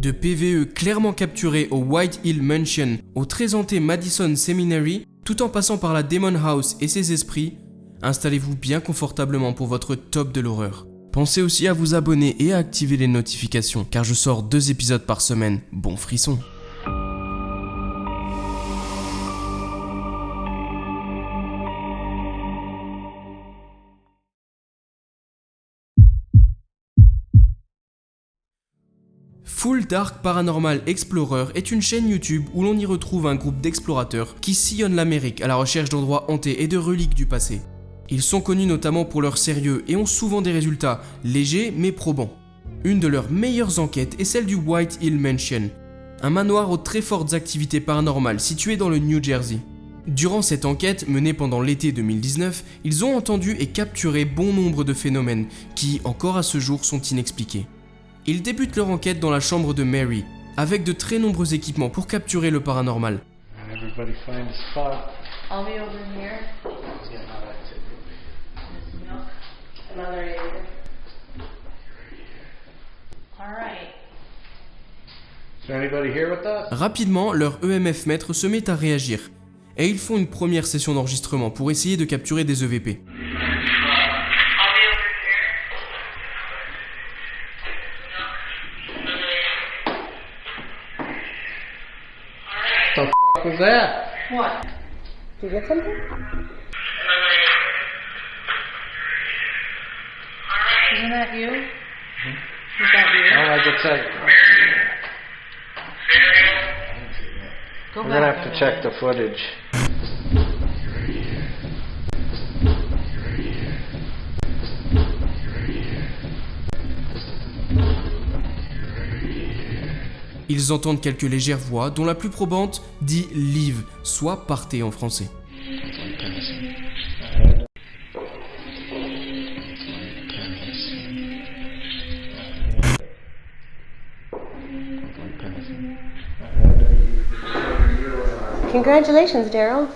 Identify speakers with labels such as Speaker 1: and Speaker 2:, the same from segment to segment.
Speaker 1: De PVE clairement capturé au White Hill Mansion, au très hanté Madison Seminary, tout en passant par la Demon House et ses esprits, installez-vous bien confortablement pour votre top de l'horreur. Pensez aussi à vous abonner et à activer les notifications, car je sors 2 épisodes par semaine. Bon frisson. Full Dark Paranormal Explorer est une chaîne YouTube où l'on y retrouve un groupe d'explorateurs qui sillonnent l'Amérique à la recherche d'endroits hantés et de reliques du passé. Ils sont connus notamment pour leur sérieux et ont souvent des résultats légers mais probants. Une de leurs meilleures enquêtes est celle du White Hill Mansion, un manoir aux très fortes activités paranormales situé dans le New Jersey. Durant cette enquête, menée pendant l'été 2019, ils ont entendu et capturé bon nombre de phénomènes qui, encore à ce jour, sont inexpliqués. Ils débutent leur enquête dans la chambre de Mary, avec de très nombreux équipements pour capturer le paranormal.
Speaker 2: Everybody find a spot.
Speaker 3: I'll be over here. Another area. All right.
Speaker 2: Is there anybody here with us?
Speaker 1: Rapidement, leur EMF maître se met à réagir, et ils font une première session d'enregistrement pour essayer de capturer des EVP.
Speaker 2: What was that?
Speaker 3: What? Did you get something? Isn't that you? Is that you?
Speaker 2: Oh, I could say.
Speaker 3: Go
Speaker 2: We're
Speaker 3: back.
Speaker 2: gonna have to check the footage.
Speaker 1: Ils entendent quelques légères voix, dont la plus probante dit « leave », soit « partez » en français.
Speaker 4: Congratulations, Daryl.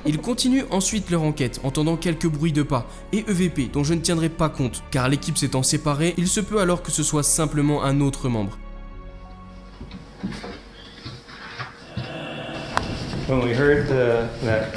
Speaker 1: Ils continuent ensuite leur enquête, entendant quelques bruits de pas et EVP dont je ne tiendrai pas compte, car l'équipe s'étant séparée, il se peut alors que ce soit simplement un autre membre.
Speaker 5: When we heard that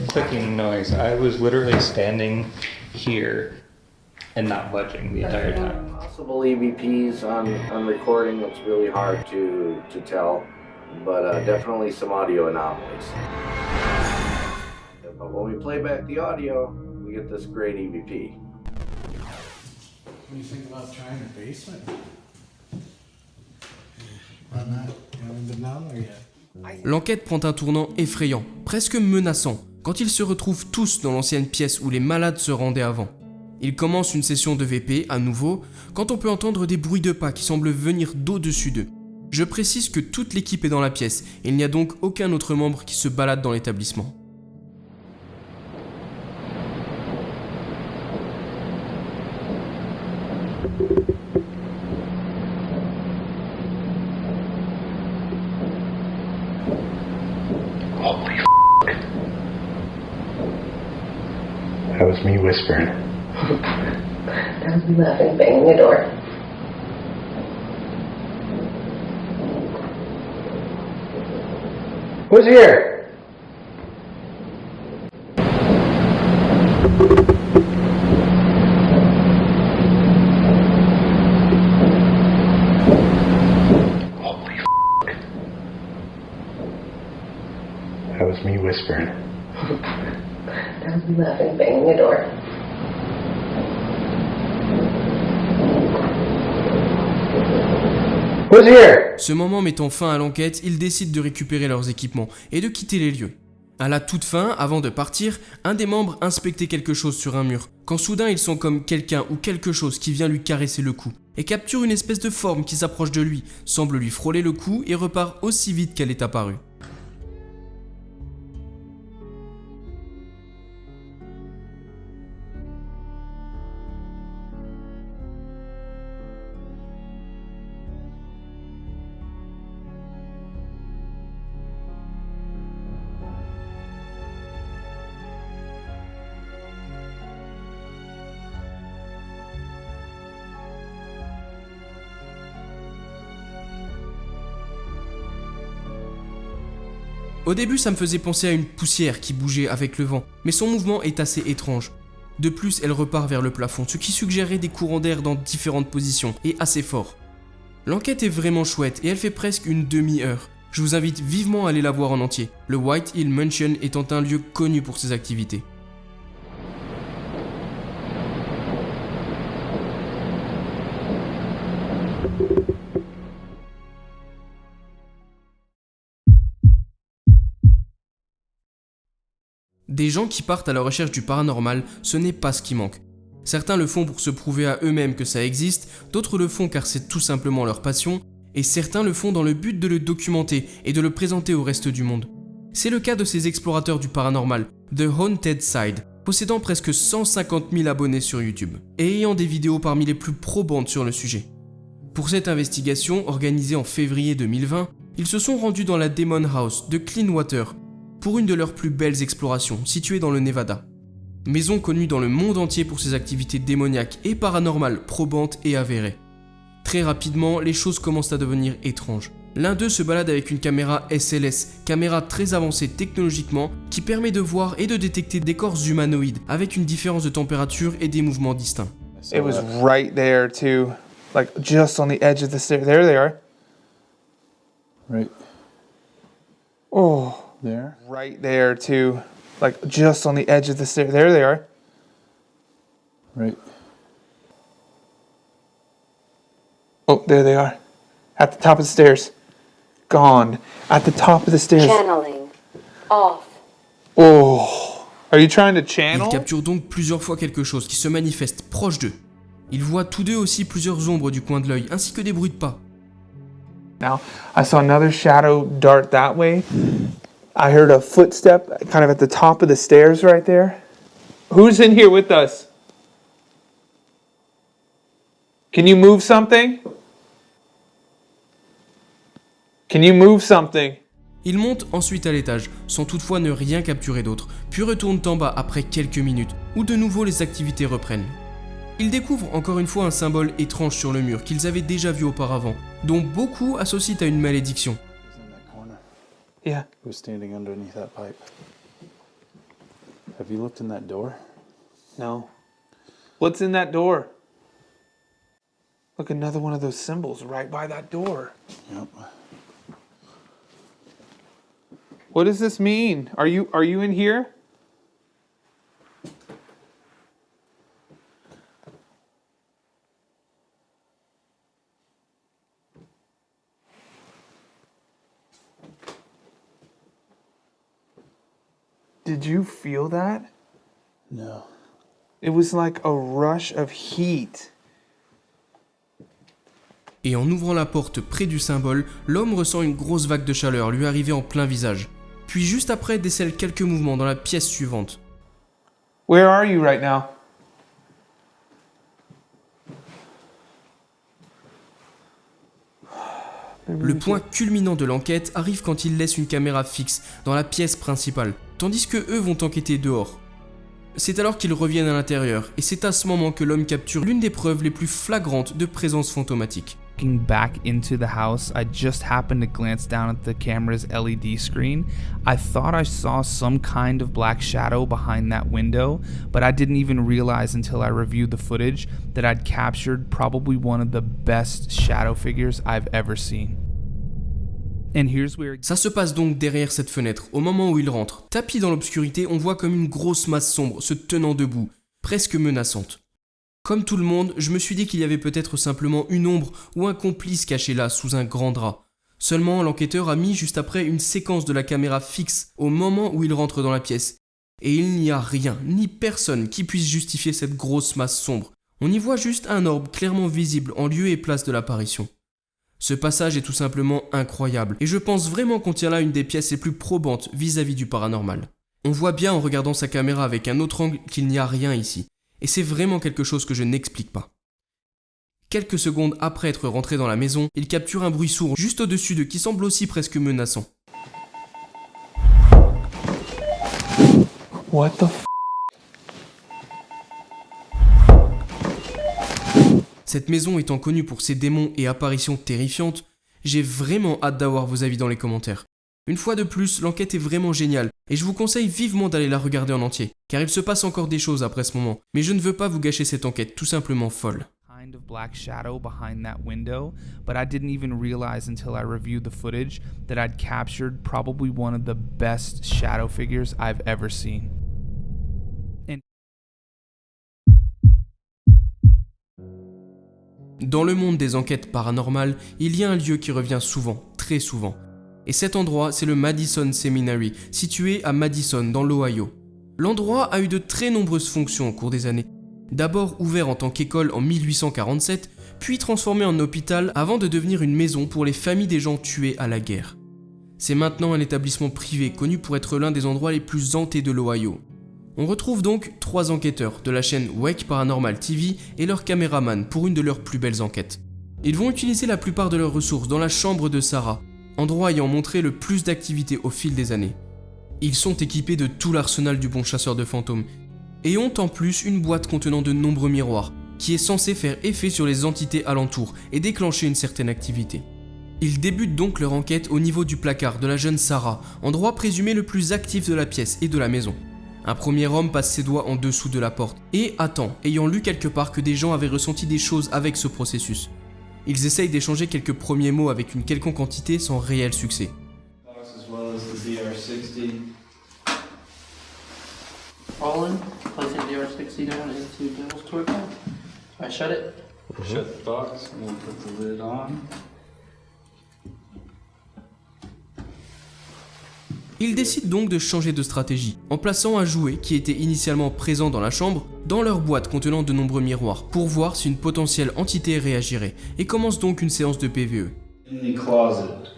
Speaker 5: clicking noise, I was literally standing here and not budging the entire time.
Speaker 6: Possible EVPs on recording, it's really hard to tell, but definitely some audio anomalies. But when we play back the audio, we get this great EVP.
Speaker 2: What do you think about trying the basement? Why not? You haven't been down there yet.
Speaker 1: L'enquête prend un tournant effrayant, presque menaçant, quand ils se retrouvent tous dans l'ancienne pièce où les malades se rendaient avant. Ils commencent une session de VP à nouveau, quand on peut entendre des bruits de pas qui semblent venir d'au-dessus d'eux. Je précise que toute l'équipe est dans la pièce, et il n'y a donc aucun autre membre qui se balade dans l'établissement.
Speaker 7: Holy f***. That was me whispering.
Speaker 4: That was me laughing, banging the door.
Speaker 6: Who's here?
Speaker 7: Holy f***. That was me whispering.
Speaker 4: That was me laughing, banging the door.
Speaker 6: Who's here?
Speaker 1: Ce moment mettant fin à l'enquête, ils décident de récupérer leurs équipements et de quitter les lieux. À la toute fin, avant de partir, un des membres inspectait quelque chose sur un mur, quand soudain ils sont comme quelqu'un ou quelque chose qui vient lui caresser le cou, et capture une espèce de forme qui s'approche de lui, semble lui frôler le cou et repart aussi vite qu'elle est apparue. Au début, ça me faisait penser à une poussière qui bougeait avec le vent, mais son mouvement est assez étrange. De plus, elle repart vers le plafond, ce qui suggérait des courants d'air dans différentes positions et assez forts. L'enquête est vraiment chouette et elle fait presque une demi-heure. Je vous invite vivement à aller la voir en entier, le White Hill Mansion étant un lieu connu pour ses activités. Des gens qui partent à la recherche du paranormal, ce n'est pas ce qui manque. Certains le font pour se prouver à eux-mêmes que ça existe, d'autres le font car c'est tout simplement leur passion, et certains le font dans le but de le documenter et de le présenter au reste du monde. C'est le cas de ces explorateurs du paranormal, The Haunted Side, possédant presque 150 000 abonnés sur YouTube, et ayant des vidéos parmi les plus probantes sur le sujet. Pour cette investigation, organisée en février 2020, ils se sont rendus dans la Demon House de Cleanwater, pour une de leurs plus belles explorations, située dans le Nevada. Maison connue dans le monde entier pour ses activités démoniaques et paranormales probantes et avérées. Très rapidement, les choses commencent à devenir étranges. L'un d'eux se balade avec une caméra SLS, caméra très avancée technologiquement, qui permet de voir et de détecter des corps humanoïdes avec une différence de température et des mouvements distincts.
Speaker 2: It was right there too, like just on the edge of the stair. There they are.
Speaker 8: Right
Speaker 2: Oh,
Speaker 8: there.
Speaker 2: right there too, like just on the edge of the stair. There they are.
Speaker 8: Right.
Speaker 2: Oh, there they are, at the top of the stairs. Gone at the top of the stairs.
Speaker 4: Channeling. Off.
Speaker 2: Oh, are you trying to
Speaker 1: Ils
Speaker 2: channel?
Speaker 1: capturent donc plusieurs fois quelque chose qui se manifeste proche d'eux. Ils voient tous deux aussi plusieurs ombres du coin de l'œil, ainsi que des bruits de pas.
Speaker 2: Now, I saw another shadow dart that way. I heard a footstep kind of at the top of the stairs right there. Who's in here with us? Can you move something? Can you move something?
Speaker 1: Ils montent ensuite à l'étage, sans toutefois ne rien capturer d'autre, puis retournent en bas après quelques minutes, où de nouveau les activités reprennent. Ils découvrent encore une fois un symbole étrange sur le mur qu'ils avaient déjà vu auparavant, dont beaucoup associent à une malédiction.
Speaker 8: He's in that corner.
Speaker 2: Yeah.
Speaker 8: Who's standing underneath that pipe? Have you looked in that door?
Speaker 2: No. What's in that door? Look, another one of those symbols right by that door.
Speaker 8: Yep.
Speaker 2: What does this mean? Are you in here? Did you feel that?
Speaker 8: No.
Speaker 2: It was like a rush of heat.
Speaker 1: Et en ouvrant la porte près du symbole, l'homme ressent une grosse vague de chaleur lui arriver en plein visage. Puis juste après décèle quelques mouvements dans la pièce suivante.
Speaker 2: Where are you right now?
Speaker 1: Le point culminant de l'enquête arrive quand il laisse une caméra fixe dans la pièce principale, tandis que eux vont enquêter dehors. C'est alors qu'ils reviennent à l'intérieur, et c'est à ce moment que l'homme capture l'une des preuves les plus flagrantes de présence fantomatique.
Speaker 9: Looking back into the house, I just happened to glance down at the camera's LED screen. I thought I saw some kind of black shadow behind that window, but I didn't even realize until I reviewed the footage that I'd captured probably one of the best shadow figures I've ever seen. And here's where...
Speaker 1: Ça se passe donc derrière cette fenêtre, au moment où il rentre. Tapi dans l'obscurité, on voit comme une grosse masse sombre se tenant debout, presque menaçante. Comme tout le monde, je me suis dit qu'il y avait peut-être simplement une ombre ou un complice caché là sous un grand drap. Seulement, l'enquêteur a mis juste après une séquence de la caméra fixe au moment où il rentre dans la pièce. Et il n'y a rien, ni personne qui puisse justifier cette grosse masse sombre. On y voit juste un orbe clairement visible en lieu et place de l'apparition. Ce passage est tout simplement incroyable, et je pense vraiment qu'on tient là une des pièces les plus probantes vis-à-vis du paranormal. On voit bien en regardant sa caméra avec un autre angle qu'il n'y a rien ici. Et c'est vraiment quelque chose que je n'explique pas. Quelques secondes après être rentré dans la maison, il capture un bruit sourd juste au-dessus d'eux qui semble aussi presque menaçant.
Speaker 2: What the f***?
Speaker 1: Cette maison étant connue pour ses démons et apparitions terrifiantes, j'ai vraiment hâte d'avoir vos avis dans les commentaires. Une fois de plus, l'enquête est vraiment géniale, et je vous conseille vivement d'aller la regarder en entier, car il se passe encore des choses après ce moment, mais je ne veux pas vous gâcher cette enquête tout simplement folle.
Speaker 9: Kind of black shadow behind that window, but I didn't even realize until I reviewed the footage that I'd captured probably one of the best shadow figures I've ever seen.
Speaker 1: Dans le monde des enquêtes paranormales, il y a un lieu qui revient souvent, très souvent. Et cet endroit, c'est le Madison Seminary, situé à Madison, dans l'Ohio. L'endroit a eu de très nombreuses fonctions au cours des années. D'abord ouvert en tant qu'école en 1847, puis transformé en hôpital avant de devenir une maison pour les familles des gens tués à la guerre. C'est maintenant un établissement privé connu pour être l'un des endroits les plus hantés de l'Ohio. On retrouve donc 3 enquêteurs de la chaîne Wake Paranormal TV et leur caméraman pour une de leurs plus belles enquêtes. Ils vont utiliser la plupart de leurs ressources dans la chambre de Sarah, endroit ayant montré le plus d'activité au fil des années. Ils sont équipés de tout l'arsenal du bon chasseur de fantômes, et ont en plus une boîte contenant de nombreux miroirs, qui est censée faire effet sur les entités alentours et déclencher une certaine activité. Ils débutent donc leur enquête au niveau du placard de la jeune Sarah, endroit présumé le plus actif de la pièce et de la maison. Un premier homme passe ses doigts en dessous de la porte, et attend, ayant lu quelque part que des gens avaient ressenti des choses avec ce processus. Ils essayent d'échanger quelques premiers mots avec une quelconque entité sans réel succès.
Speaker 10: Roland, placing DR60 down into Bill's tour cap. I shut it.
Speaker 11: Shut the box and we'll put the lid on.
Speaker 1: Ils décident donc de changer de stratégie, en plaçant un jouet qui était initialement présent dans la chambre, dans leur boîte contenant de nombreux miroirs, pour voir si une potentielle entité réagirait, et commencent donc une séance de PVE.
Speaker 11: In the closet.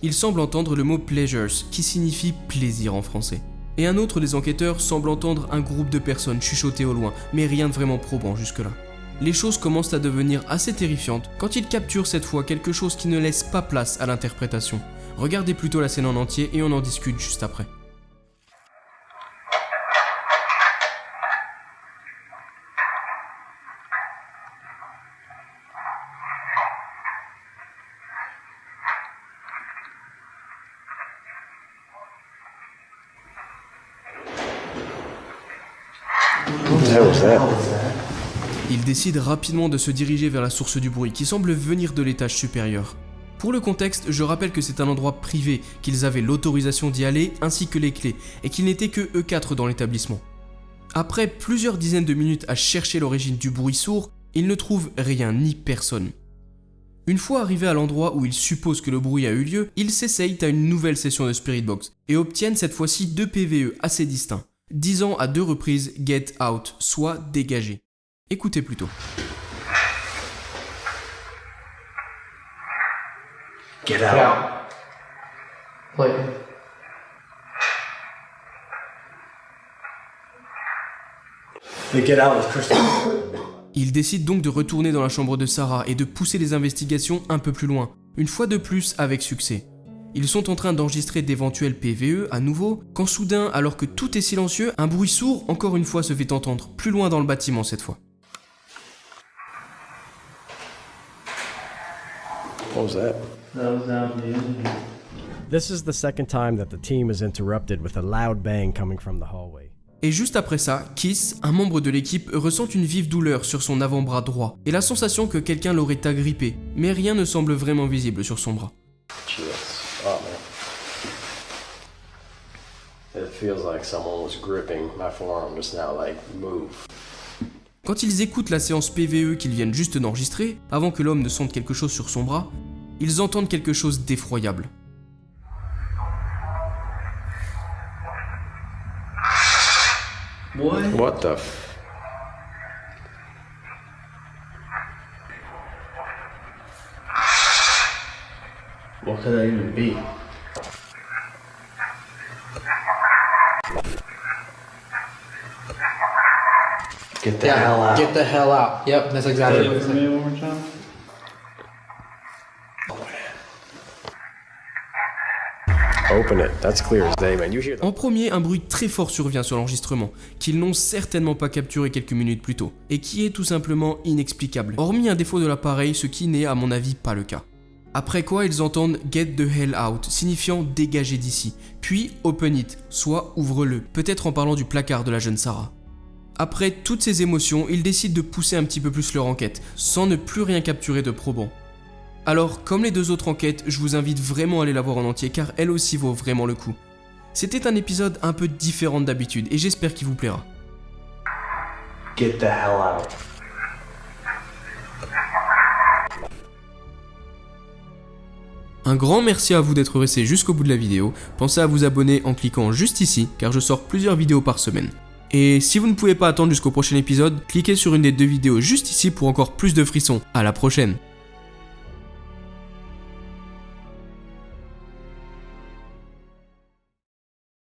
Speaker 1: Ils semblent entendre le mot pleasures, qui signifie plaisir en français. Et un autre des enquêteurs semble entendre un groupe de personnes chuchoter au loin, mais rien de vraiment probant jusque-là. Les choses commencent à devenir assez terrifiantes quand ils capturent cette fois quelque chose qui ne laisse pas place à l'interprétation. Regardez plutôt la scène en entier et on en discute juste après. Ils décident rapidement de se diriger vers la source du bruit qui semble venir de l'étage supérieur. Pour le contexte, je rappelle que c'est un endroit privé, qu'ils avaient l'autorisation d'y aller ainsi que les clés, et qu'ils n'étaient que eux 4 dans l'établissement. Après plusieurs dizaines de minutes à chercher l'origine du bruit sourd, ils ne trouvent rien ni personne. Une fois arrivés à l'endroit où ils supposent que le bruit a eu lieu, ils s'essayent à une nouvelle session de Spirit Box et obtiennent cette fois-ci 2 PVE assez distincts, disant à 2 reprises « Get out », soit « dégagez ». Écoutez plutôt.
Speaker 10: Get out. Play.
Speaker 12: The get out was Christian.
Speaker 1: Ils décident donc de retourner dans la chambre de Sarah et de pousser les investigations un peu plus loin, une fois de plus avec succès. Ils sont en train d'enregistrer d'éventuels PVE à nouveau, quand soudain, alors que tout est silencieux, un bruit sourd encore une fois se fait entendre, plus loin dans le bâtiment cette fois.
Speaker 12: What was that?
Speaker 11: That was down the engine.
Speaker 13: This is the second time that the team is interrupted with a loud bang coming from the hallway.
Speaker 1: Et juste après ça, Kiss, un membre de l'équipe, ressent une vive douleur sur son avant-bras droit et la sensation que quelqu'un l'aurait agrippé, mais rien ne semble vraiment visible sur son bras.
Speaker 12: Oh man. It feels like someone was gripping my forearm just now, like move.
Speaker 1: Quand ils écoutent la séance PVE qu'ils viennent juste d'enregistrer, avant que l'homme ne sente quelque chose sur son bras, ils entendent quelque chose d'effroyable.
Speaker 12: What the f...
Speaker 11: What could that even be?
Speaker 12: Get the hell out.
Speaker 10: Get the hell out. Yep, that's exactly what it
Speaker 11: Say it one more time.
Speaker 12: open it. That's clear as day, man. You hear
Speaker 1: En premier, un bruit très fort survient sur l'enregistrement, qu'ils n'ont certainement pas capturé quelques minutes plus tôt, et qui est tout simplement inexplicable, hormis un défaut de l'appareil, ce qui n'est à mon avis pas le cas. Après quoi ils entendent « Get the hell out », signifiant « dégager d'ici », puis « Open it », soit « ouvre-le », peut-être en parlant du placard de la jeune Sarah. Après toutes ces émotions, ils décident de pousser un petit peu plus leur enquête, sans ne plus rien capturer de probant. Alors, comme les deux autres enquêtes, je vous invite vraiment à aller la voir en entier car elle aussi vaut vraiment le coup. C'était un épisode un peu différent d'habitude et j'espère qu'il vous plaira.
Speaker 11: Get the hell out.
Speaker 1: Un grand merci à vous d'être resté jusqu'au bout de la vidéo. Pensez à vous abonner en cliquant juste ici car je sors plusieurs vidéos par semaine. Et si vous ne pouvez pas attendre jusqu'au prochain épisode, cliquez sur une des deux vidéos juste ici pour encore plus de frissons. À la prochaine!